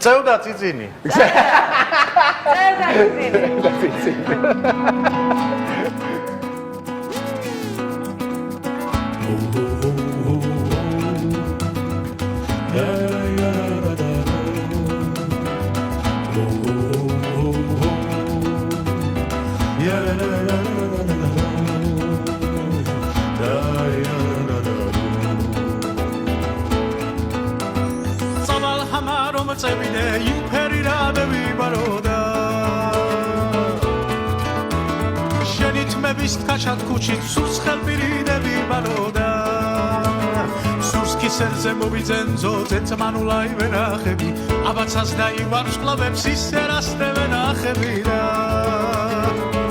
წევდა წიწინი. წევდა წიწინი. წევიდე იმფერი რადები ბაროდა შენი თმების თხაშად ქუჩით სულს ხელპირიდები ბაროდა სულს კისერზე მოვიძენძო ზეწმანულაი ვენახები აბაცას დაივარსკვლავებს ისე რასდე ვენახები და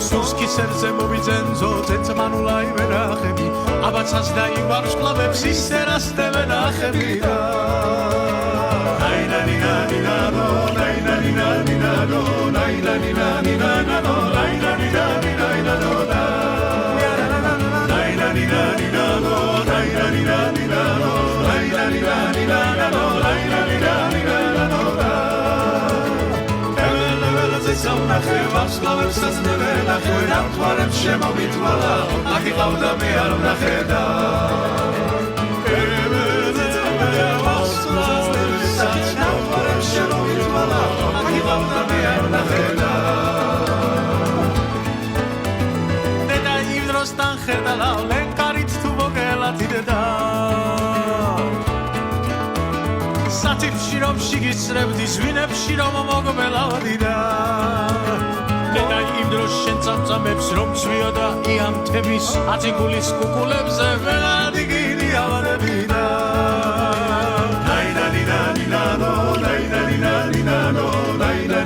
სულს კისერზე მოვიძენძო ზეწმანულაი ვენახები აბაცას დაივარსკვლავებს ისე რასდე ვენახები და დედა იმ დროსთან ხერდალა ლენკარით თუ მოგელათიდდა სათიფში რომ შიგისრებდი ზვინებში რომ მოგბელავდიდა დედა იმ დროს შენ წამწამებს რომ წვიოდა იამთების აწიგულის კუკულებზე ველადიგიდი ავადებიდა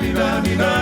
Ni na ni na ni na